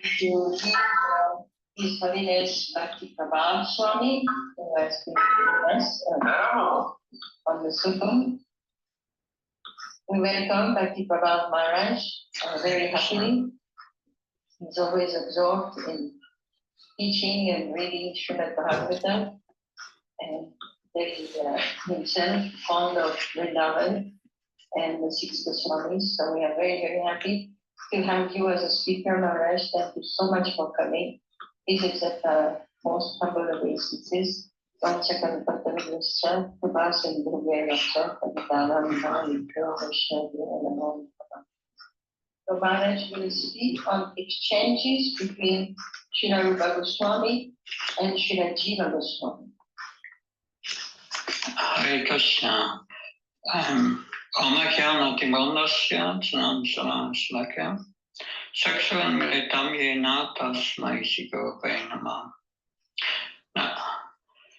to meet His Holiness Bhakti Prabha Swami, who has been with us on the Sukkum. We welcome Bhakti Prabha Maharaj very happily. He's always absorbed in teaching and reading Srimad Bhagavatam, and very himself fond of Vrindavan and the six Goswamis. So we are very, very happy to have you as a speaker, Maharaj. Thank you so much for coming. Please accept our most humble obeisances. So Maharaj will speak on exchanges between Srila Rupa Goswami and Srila Jiva Goswami. Hare Krishna. Omagyanatibandasya Tsanam Salakya Sakshan Militam Yena Tasmai Sigurve Namah.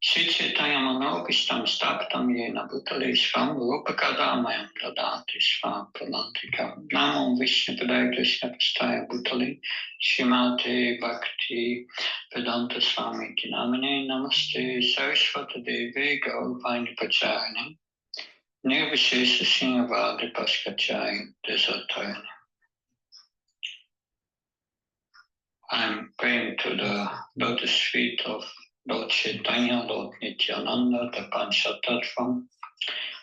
Sri Chaitanya Manopistam Staptam Yena Bhutale Svam Rupakadamayam Dadati Svam Pramantikam Namam Vishnu Padaya Krishna Pastaya Bhutale Srimate Bhakti Vedanta Swami Kinamine Namaste Saraswata Devi Gaurvani Pacharani Nirvishesha Srinivadi Paskachai Desatarani. I'm praying to the lotus feet of Lord Chaitanya, Lord Nityananda, the Panchatattva,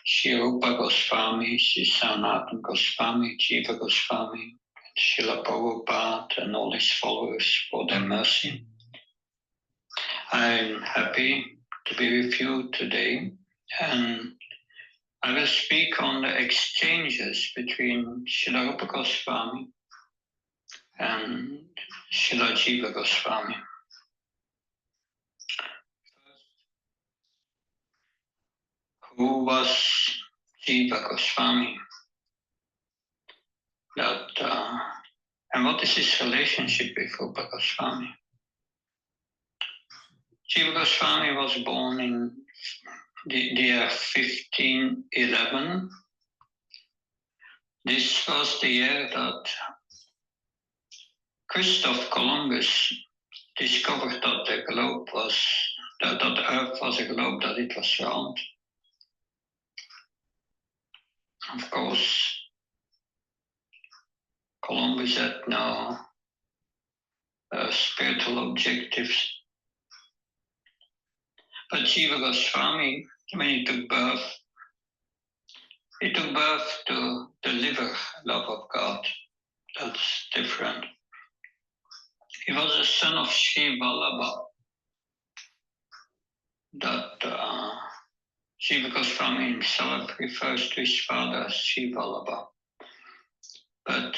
Sri Rupa Goswami, Sri Sanatana Goswami, Jiva Goswami, Srila Prabhupada, and all his followers for their mercy. I'm happy to be with you today, and I will speak on the exchanges between Srila Rupa Goswami and Srila Jiva Goswami. Who was Jiva Goswami? And what is his relationship with Rupa Goswami? Jiva Goswami was born in the year 1511. This was the year that Christopher Columbus discovered that the globe was, that the Earth was a globe, that it was round. Of course, Columbus had no spiritual objectives. But Jiva Goswami, when he took birth to deliver love of God. That's different. He was the son of Sri Vallabha. That Jiva Goswami himself refers to his father as Sri Vallabha. But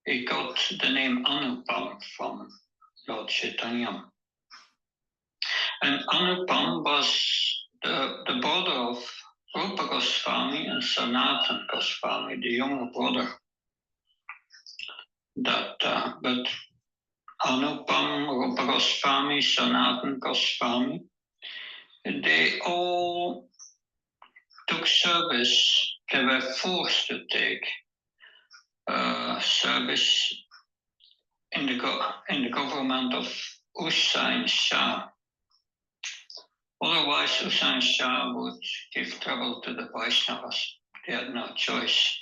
he got the name Anupam from Lord Chaitanya. And Anupam was the brother of Rupa Goswami and Sanatana Goswami, the younger brother. But Anupam, Rupa Goswami, Sanatana Goswami, they all took service. They were forced to take service in the government of Hussain Shah. Otherwise, Hussain Shah would give trouble to the Vaishnavas. They had no choice.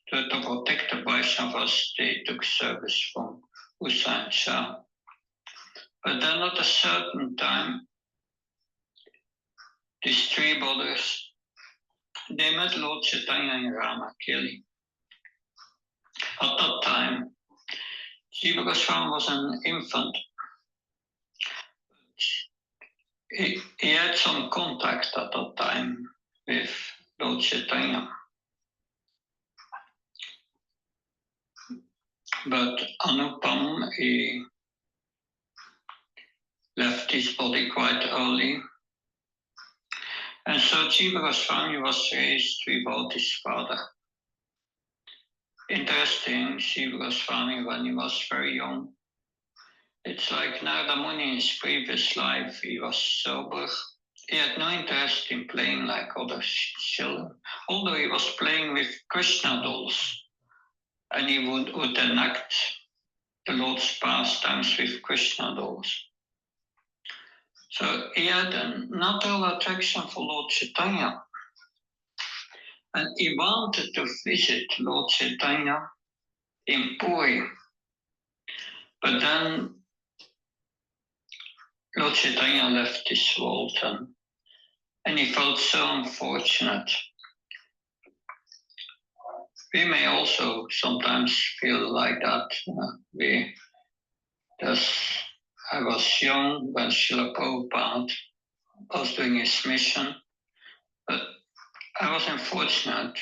To protect the Vaishnavas, they took service from Hussain Shah. But then at a certain time, these three brothers, they met Lord Chaitanya in Ramakeli. At that time, Jiva Goswami was an infant. He had some contact at that time with Lord Chaitanya. But Anupam, he left his body quite early. And so Jiva Goswami was raised without his father. Interesting, Jiva Goswami, when he was very young, it's like Narada Muni in his previous life, he was sober. He had no interest in playing like other children, although he was playing with Krishna dolls. And he would enact the Lord's pastimes with Krishna dolls. So he had a natural attraction for Lord Chaitanya. And he wanted to visit Lord Chaitanya in Puri. But then Lord Chaitanya left this world and he felt so unfortunate. We may also sometimes feel like that. I was young when Srila Prabhupada was doing his mission, but I was unfortunate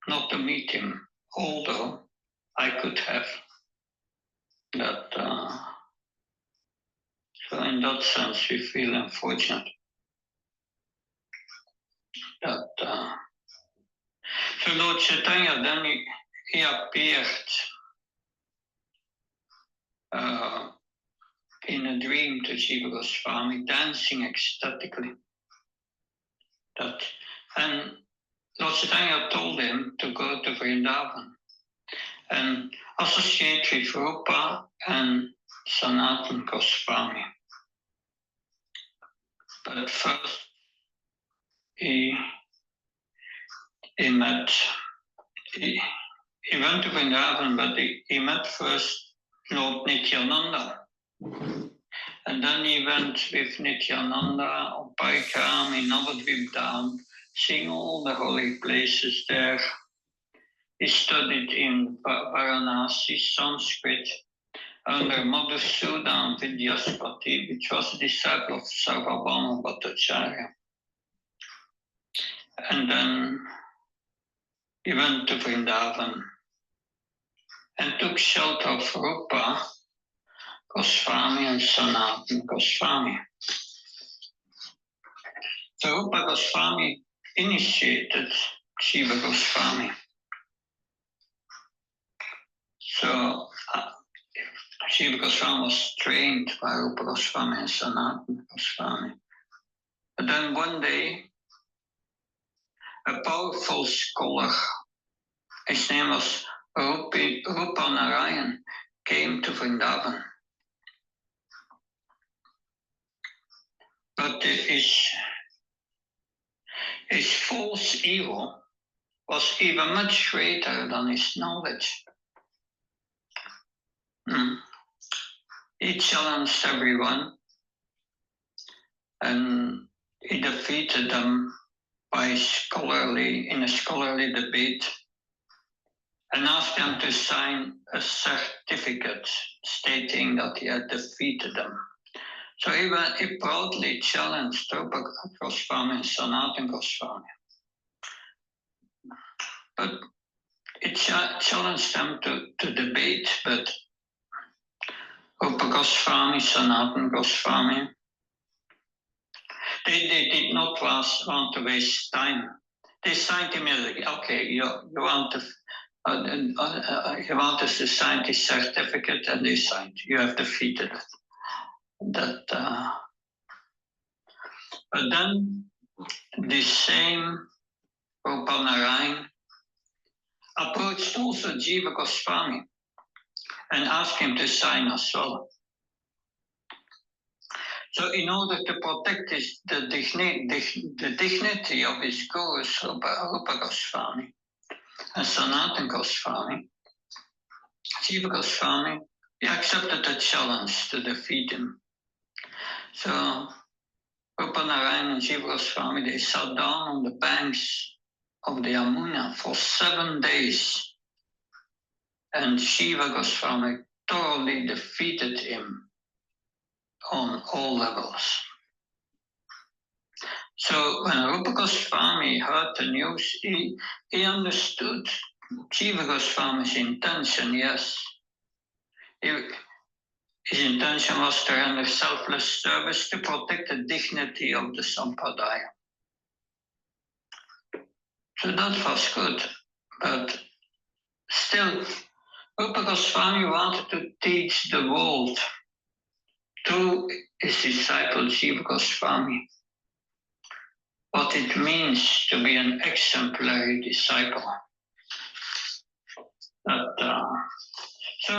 not to meet him, although I could have. So in that sense, we feel unfortunate. So Lord Chaitanya then he appeared in a dream to Jiva Goswami, dancing ecstatically. And Lord Chaitanya told him to go to Vrindavan and associate with Rupa and Sanatana Goswami. But first he went to Vrindavan, but he met first Lord Nityananda. And then he went with Nityananda on Paikam in Navadvip Dham, seeing all the holy places there. He studied in Varanasi Sanskrit under Madhusudan Vidyaspati, which was a disciple of Sarvabhauma Bhattacharya. And then he went to Vrindavan and took shelter of Rupa Goswami and Sanatana Goswami. So Rupa Goswami initiated Jiva Goswami. So Jiva Goswami was trained by Rupa Goswami and Sanatana Goswami. But then one day, a powerful scholar, his name was Rupa Narayan, came to Vrindavan. But his false ego was even much greater than his knowledge. He challenged everyone and he defeated them in a scholarly debate and asked them to sign a certificate stating that he had defeated them. So he proudly challenged Rupa Goswami and Sanatana Goswami. But he challenged them to debate, but Rupa Goswami, Sanatana Goswami, they did not want to waste time. They signed immediately. Okay, you want us to sign this certificate, and they signed. You have defeated it. But then this same Rupa Narayan approached also Jiva Goswami and asked him to sign as well. So in order to protect the dignity of his gurus, Rupa Goswami and Sanatana Goswami, Jiva Goswami, he accepted the challenge to defeat him. So Rupa Narayan and Jiva Goswami, they sat down on the banks of the Yamuna for 7 days. And Jiva Goswami thoroughly defeated him on all levels. So when Rupa Goswami heard the news, he understood Jiva Goswami's intention, yes. His intention was to render selfless service to protect the dignity of the Sampradaya. So that was good, but still, Rupa Goswami wanted to teach the world through his disciple Jiva Goswami what it means to be an exemplary disciple. So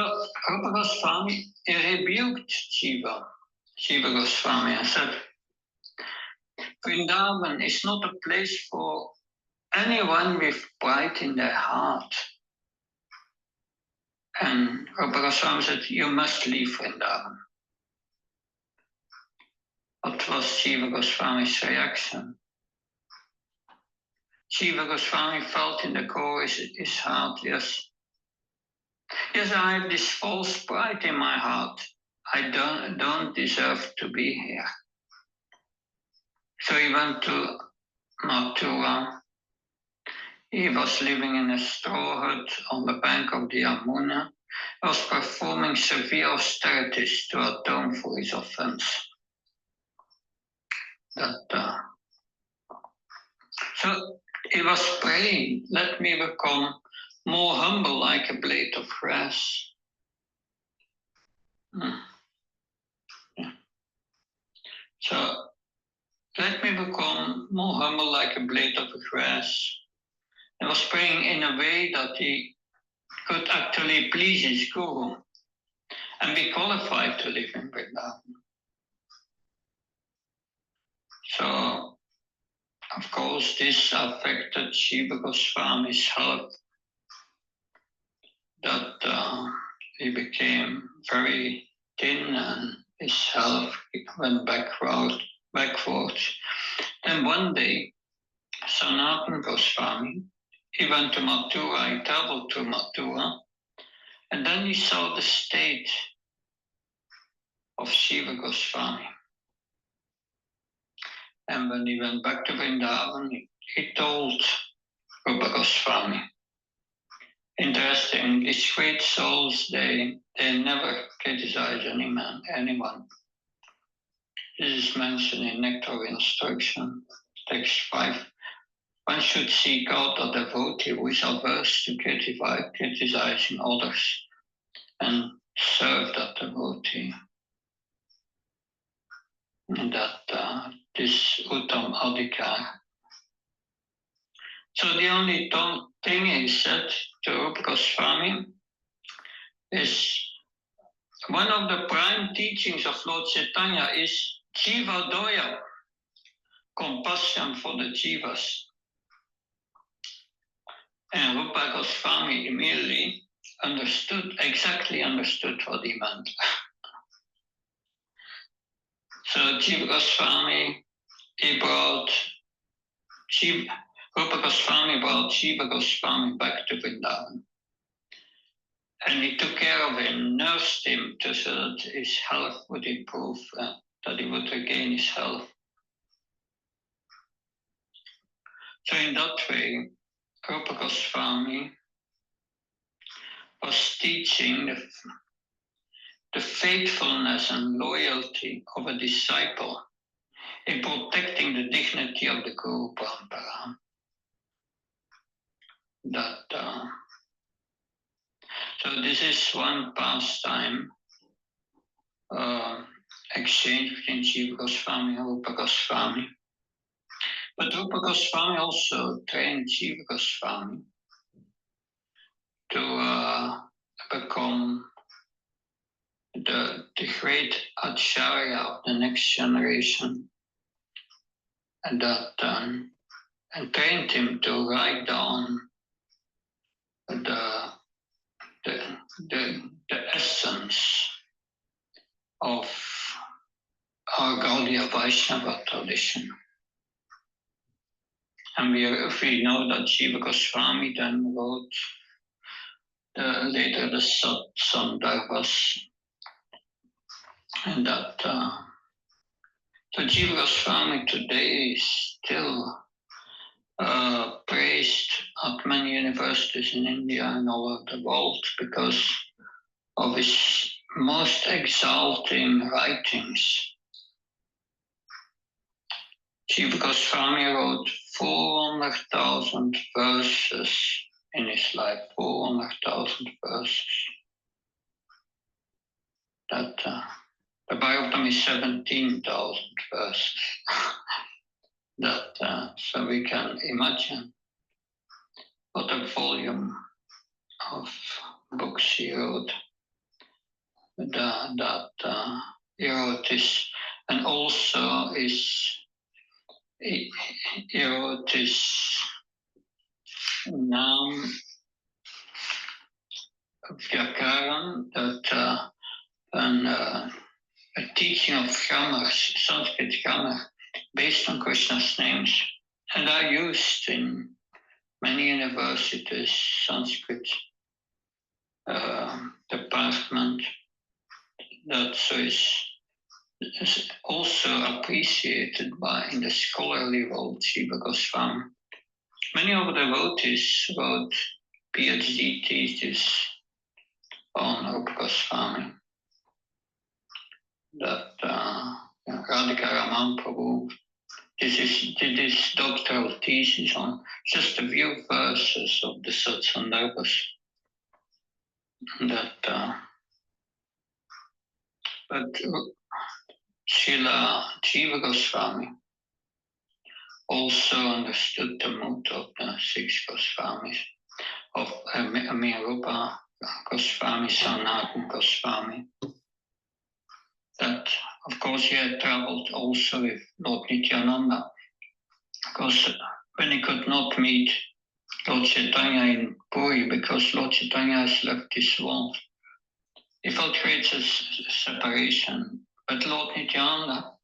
Rupa Goswami rebuked Jiva Goswami, and said, Vrindavan is not a place for anyone with pride in their heart. And Rupa Goswami said, you must leave Vrindavan. What was Jiva Goswami's reaction? Jiva Goswami felt in the core of his heart, yes, I have this false pride in my heart. I don't deserve to be here. So he went to Mathura. He was living in a straw hut on the bank of the Yamuna. He was performing severe austerities to atone for his offense. So he was praying, let me become more humble like a blade of grass. So let me become more humble like a blade of grass. He was praying in a way that he could actually please his guru and be qualified to live in Vrindavan. So, of course, this affected Jiva Goswami's health, that he became very thin and his health went backwards. Then one day, Sanatana Goswami, he went to Mathura, he traveled to Mathura, and then he saw the state of Jiva Goswami. And when he went back to Vrindavan, he told Rupa Goswami. Interesting, these great souls, they never criticize anyone. This is mentioned in Nectar of Instruction, text 5. One should seek out a devotee who is averse to criticizing others and serve that devotee. And that this Uttam Adhikar. So the only thing he said to Rupa Goswami is one of the prime teachings of Lord Chaitanya is Jiva Doya, compassion for the Jivas. And Rupa Goswami immediately exactly understood what he meant. So Jiva Goswami, Rupa Goswami brought Jiva Goswami back to Vrindavan. And he took care of him, nursed him so that his health would improve, that he would regain his health. So in that way, Rupa Goswami was teaching the faithfulness and loyalty of a disciple in protecting the dignity of the Guru Parampara. So this is one pastime exchange between Jiva Goswami and Rupa Goswami. But Rupa Goswami also trained Jiva Goswami to become the great Acharya of the next generation, and trained him to write down the essence of our Gaudiya Vaishnava tradition. And we know that Jiva Goswami then wrote later the Sandarbhas, and that so Jiva Goswami today is still praised at many universities in India and all over the world because of his most exalting writings. Jiva Goswami wrote 400,000 verses in his life, 400,000 verses. The Bhagavatam is 17,000 verses. So we can imagine what a volume of books he wrote. that he wrote this, and also he wrote this Naam Vyakaran, that a teaching of grammar, Sanskrit grammar, based on Krishna's names, and are used in many universities, Sanskrit department. That so is also appreciated by in the scholarly world, Jiva Goswami. Many of the devotees wrote PhD thesis on Rupa Goswami. That Radhika Raman Prabhu did this doctoral thesis on just a few verses of the Satsandarbhas. That, but Srila Jiva Goswami also understood the mood of the six Goswamis, of Rupa Goswami, Sanatana Goswami. That, of course, he had traveled also with Lord Nityananda, because when he could not meet Lord Chaitanya in Puri, because Lord Chaitanya has left this world, he felt great separation. But Lord Nityananda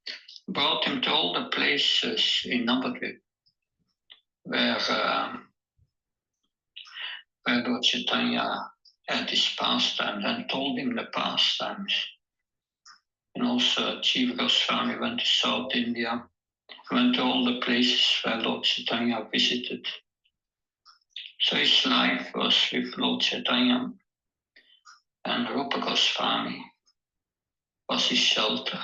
brought him to all the places in Navadvip where Lord Chaitanya had his pastimes, and told him the pastimes. And also Jiva Goswami went to South India, went to all the places where Lord Chaitanya visited. So his life was with Lord Chaitanya, and Rupa Goswami was his shelter.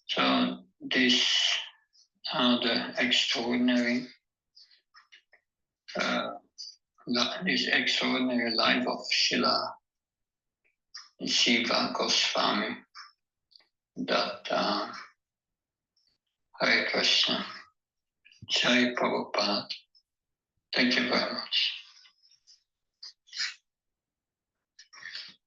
So these are the extraordinary this extraordinary life of Srila Jiva Goswami. That Hare Krishna, Jai Prabhupada. Thank you very much.